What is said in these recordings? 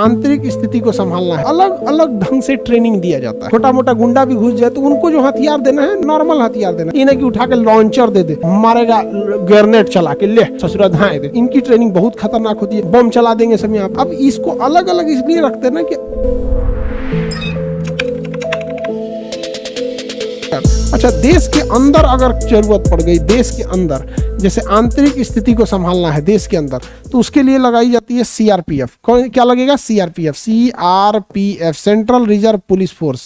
आंतरिक स्थिति को संभालना है, अलग अलग ढंग से ट्रेनिंग दिया जाता है। छोटा मोटा गुंडा भी घुस जाए तो उनको जो हथियार देना है नॉर्मल हथियार देना, इन्हें कि उठा के लॉन्चर दे दे, मारेगा ग्रेनेड चला के ले ससुरा धाए दे। इनकी ट्रेनिंग बहुत खतरनाक होती है, बम चला देंगे सब यहाँ। अब इसको अलग अलग इसलिए रखते हैं ना कि अच्छा, देश के अंदर अगर जरूरत पड़ गई, देश के अंदर जैसे आंतरिक स्थिति को संभालना है देश के अंदर, तो उसके लिए लगाई जाती है सीआरपीएफ। क्या लगेगा? CRPF, CRPF central reserve police force,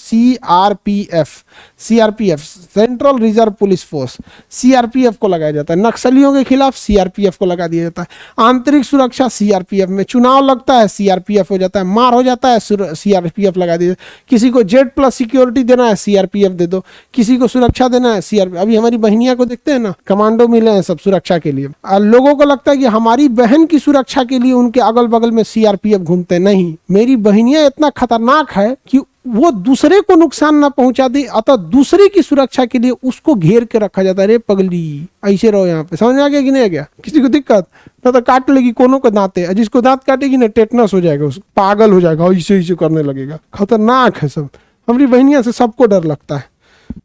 CRPF central reserve police force, CRPF को लगाया जाता है। नक्सलियों के खिलाफ सीआरपीएफ को लगा दिया जाता है। आंतरिक सुरक्षा सीआरपीएफ में, चुनाव लगता है सीआरपीएफ हो जाता है, मार हो जाता है सीआरपीएफ लगा दिया। किसी को Z+ सिक्योरिटी देना है सीआरपीएफ दे दो, किसी को सुरक्षा देना है सीआरपीएफ। अभी हमारी बहनिया को देखते हैं ना, कमांडो मिले हैं सब सुरक्षा के लिए। लोगों को लगता है कि हमारी बहन की सुरक्षा के लिए उनके अगल बगल में सीआरपीएफ घूमते, नहीं। मेरी बहनिया इतना खतरनाक है कि वो दूसरे को नुकसान ना पहुंचा दे, अतः दूसरे की सुरक्षा के लिए उसको घेर के रखा जाता है। रे पगली, ऐसे रहो यहाँ पे, समझ आ गया कि नहीं आ गया? किसी को दिक्कत ना तो काट लेगी कोनो को दांते, जिसको दांत काटेगी ना टेटनस हो जाएगा, उसको पागल हो जाएगा, ऐसे करने लगेगा। खतरनाक है सब। हमारी बहनिया से सबको डर लगता है,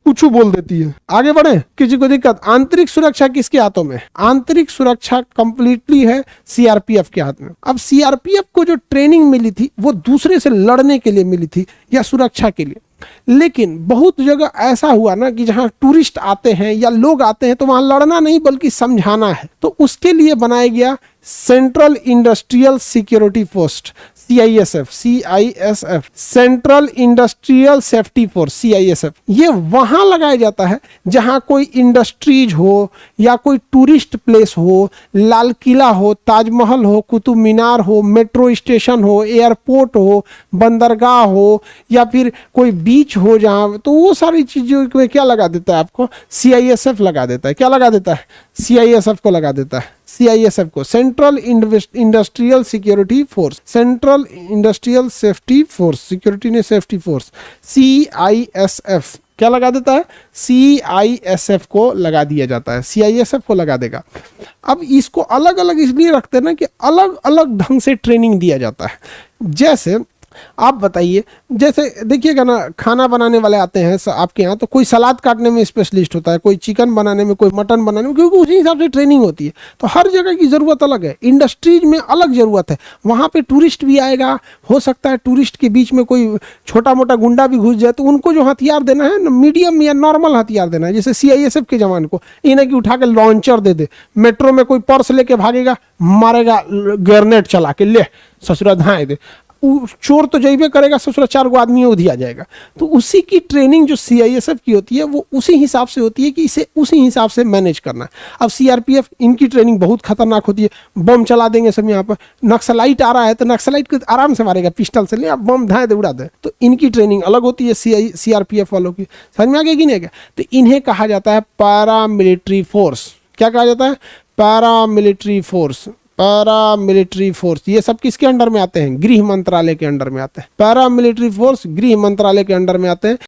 कुछ बोल देती है। आगे बढ़े, किसी को दिक्कत? आंतरिक सुरक्षा किसके हाथों में? आंतरिक सुरक्षा कंप्लीटली है सीआरपीएफ के हाथ में। अब सीआरपीएफ को जो ट्रेनिंग मिली थी वो दूसरे से लड़ने के लिए मिली थी या सुरक्षा के लिए। लेकिन बहुत जगह ऐसा हुआ ना कि जहां टूरिस्ट आते हैं या लोग आते हैं तो वहां लड़ना नहीं बल्कि समझाना है, तो उसके लिए बनाया गया central industrial security force, CISF, central industrial safety force, CISF. ये वहां लगाया जाता है जहां कोई इंडस्ट्रीज हो या कोई टूरिस्ट प्लेस हो, लाल किला हो, ताजमहल हो, कुतुब मीनार हो, मेट्रो स्टेशन हो, एयरपोर्ट हो, बंदरगाह हो, या फिर कोई बीच हो जहां, तो वो सारी चीजों में क्या लगा देता है आपको? सीआईएसएफ लगा देता है। क्या लगा देता है? सीआईएसएफ को लगा देता है। सीआईएसएफ को central industrial security force, central industrial safety force, security ने सेफ्टी फोर्स, सीआईएसएफ क्या लगा देता है? सीआईएसएफ को लगा दिया जाता है, सीआईएसएफ को लगा देगा। अब इसको अलग अलग इसलिए रखते हैं ना कि अलग अलग ढंग से ट्रेनिंग दिया जाता है। जैसे आप बताइए, जैसे देखिएगा ना, खाना बनाने वाले आते हैं आपके यहाँ, तो कोई सलाद काटने में स्पेशलिस्ट होता है, कोई चिकन बनाने में, कोई मटन बनाने में, क्योंकि उसी हिसाब से ट्रेनिंग होती है। तो हर जगह की ज़रूरत अलग है। इंडस्ट्रीज में अलग ज़रूरत है, वहाँ पे टूरिस्ट भी आएगा, हो सकता है टूरिस्ट के बीच में कोई छोटा मोटा गुंडा भी घुस जाए, तो उनको जो हथियार देना है ना, मीडियम या नॉर्मल हथियार देना है। जैसे सीआईएसएफ के जवान को इन्हें कि उठा के लॉन्चर दे दे, मेट्रो में कोई पर्स लेके भागेगा, मारेगा ग्रेनेड चला के, ले ससुरा धाए दे। चोर तो जैबे करेगा, ससुरा 4 गो आदमी उधी आ जाएगा। तो उसी की ट्रेनिंग जो सीआईएसएफ की होती है वो उसी हिसाब से होती है कि इसे उसी हिसाब से मैनेज करना है। अब सीआरपीएफ, इनकी ट्रेनिंग बहुत खतरनाक होती है, बम चला देंगे सब यहाँ पर। नक्सलाइट आ रहा है तो नक्सलाइट को आराम से मारेगा, पिस्टल से ले, अब बम धाए दे, उड़ा दे। तो इनकी ट्रेनिंग अलग होती है सीआरपीएफ वालों की। समझ में आ गया कि नहीं गया? तो इन्हें कहा जाता है पैरामिलिट्री फोर्स। क्या कहा जाता है? Paramilitary force, paramilitary force. ये सब किसके अंडर में आते हैं? गृह मंत्रालय के अंडर में आते हैं। पैरामिलिट्री फोर्स गृह मंत्रालय के अंडर में आते हैं।